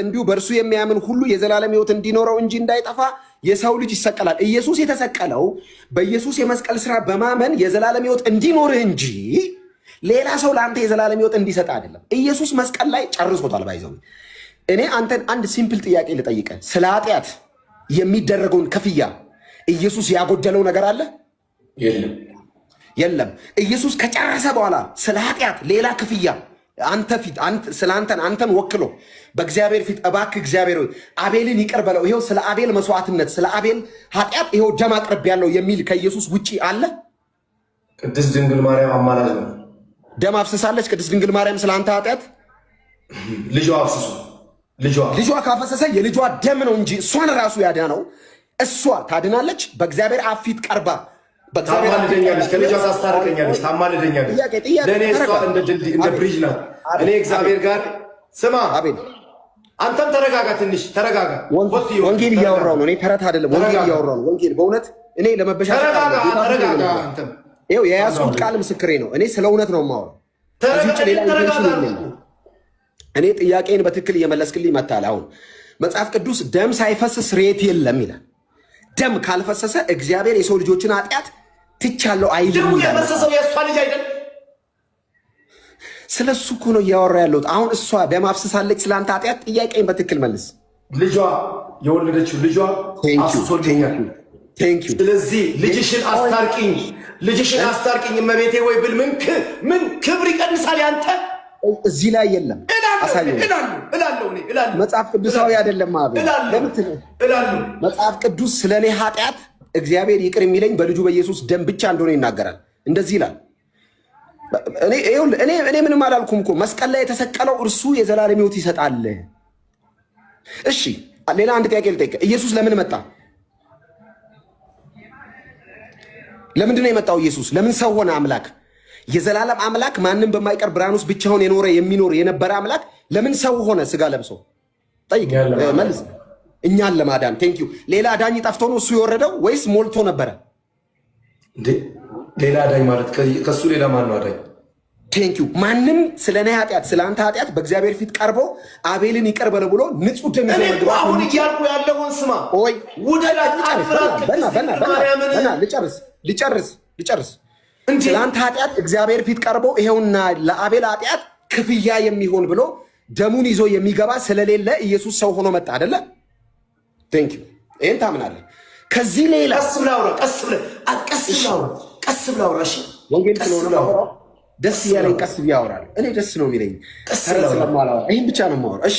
እንዲሁ በእርሱ የሚያምን ሁሉ የዘላለም ሕይወት እንዲኖረው እንጂ እንዳይጠፋ የሰው ልጅ ይሰቀላል። ኢየሱስ የተሰቀለው በኢየሱስ የመስቀል ስራ በማመን የዘላለም ሕይወት እንዲኖርህ እንጂ ሌላ ሰው ለአንተ የዘላለም ሕይወት እንዲሰጥ አይደለም። ኢየሱስ መስቀል ላይ ጨርሶታል። ባይዘው እኔ አንተን አንድ ሲምፕል ጥያቄ ልጠይቀህ። ስለ ኃጢአት የሚደረገውን ክፍያ ኢየሱስ ያጎደለው ነገር አለ? የለም። ኢየሱስ ከጨረሰ በኋላ ስለ ኃጢአት ሌላ ክፍያ አንተ ፊት አንተን ወክሎ በእግዚአብሔር ፊት እባክህ እግዚአብሔር ሆይ አቤልን ይቅር በለው፣ ይሄው ስለ አቤል መስዋዕትነት ስለ አቤል ኃጢአት ይሄው ደም አቅርቤያለሁ የሚል ከኢየሱስ ውጪ አለ? ቅድስት ድንግል ማርያም አማላጅ ነው። ደም አፍስሳለች ቅድስት ድንግል ማርያም ስለ አንተ ኃጢአት። ልጇ አፍስሱ። ልጇ ካፈሰሰ የልጇ ደም ነው እንጂ እሷን ራሱ ያዳነው። እሷ ታድናለች። በእግዚአብሔር አብ ፊት ቀርባ ታማልደኛለች፣ ከልጇ ታስታርቀኛለች፣ ታማልደኛለች። ለእኔ እሷ እንደ ድልድይ እንደ ብሪጅ ናት። እኔ እግዚአብሔር ጋር ስማ፣ አንተም ተረጋጋ፣ ትንሽ ተረጋጋ። ወንጌል እያወራው ነው። እኔ ተረት አይደለም፣ ወንጌል እያወራው ነው። ወንጌል በእውነት እኔ ለመበሻሸት ተረጋጋ። አንተም ይኸው የያዝኩት ቃል ምስክሬ ነው። እኔ ስለ እውነት ነው የማወራው። እኔ ጥያቄን በትክክል እየመለስክልኝ መታል። አሁን መጽሐፍ ቅዱስ ደም ሳይፈስ ስርየት የለም ይላል። ደም ካልፈሰሰ እግዚአብሔር የሰው ልጆችን ኃጢአት ትቻለው አይልም። ደሙ የፈሰሰው የእሷ ልጅ አይደል? ስለ እሱ እኮ ነው እያወራ ያለሁት። አሁን እሷ ደም አፍስሳለች ስለ አንተ ኃጢአት። ጥያቄን በትክክል መልስ። ልጇ የወለደችው ልጇ አፍስሶልኛል። ስለዚህ ልጅሽን አስታርቂኝ፣ ልጅሽን አስታርቂኝ እመቤቴ ወይ ብል ምን ክብር ይቀንሳል ያንተ? እዚህ ላይ የለም። መጽሐፍ ቅዱሳዊ አይደለም። መጽሐፍ ቅዱስ ስለ እኔ ኃጢአት እግዚአብሔር ይቅር የሚለኝ በልጁ በኢየሱስ ደም ብቻ እንደሆነ ይናገራል። እንደዚህ ይላል። እኔ ምንም አላልኩም እኮ። መስቀል ላይ የተሰቀለው እርሱ የዘላለም ሕይወት ይሰጣል። እሺ፣ ሌላ አንድ ጥያቄ ልጠይቅህ። ኢየሱስ ለምን መጣ? ለምንድን ነው የመጣው ኢየሱስ? ለምን ሰው ሆነ? አምላክ የዘላለም አምላክ ማንም በማይቀር ብርሃን ውስጥ ብቻውን የሚኖር የነበረ አምላክ ለምን ሰው ሆነ? ስጋ ለብሶ ጠይቅ፣ መልስ። እኛን ለማዳን። ቴንኪዩ። ሌላ አዳኝ ጠፍቶ ነው እሱ የወረደው ወይስ ሞልቶ ነበረ? ሌላ አዳኝ ማለት ከሱ ሌላ ማን ነው አዳኝ? ቴንኪዩ። ማንም ስለ እኔ ኃጢአት ስለ አንተ ኃጢአት በእግዚአብሔር ፊት ቀርቦ አቤልን ይቅር በለ ብሎ ንጹህ ደም ይዞ መግባት። አሁን እያልኩ ያለውን ስማ። ኦይ ልጨርስ። ስለ አንተ ኃጢአት እግዚአብሔር ፊት ቀርቦ ይሄውና ለአቤል ኃጢአት ክፍያ የሚሆን ብሎ ደሙን ይዞ የሚገባ ስለሌለ ኢየሱስ ሰው ሆኖ መጣ አይደለ? ቴንኪዩ። ይሄን ታምናለህ? ከዚህ ሌላ ቀስ ብለህ አውራ። እሺ፣ ወንጌል ስለሆነ ደስ እያለኝ ቀስ ብዬ አወራለሁ። እኔ ደስ ነው የሚለኝ። ይህን ብቻ ነው የማወራው። እሺ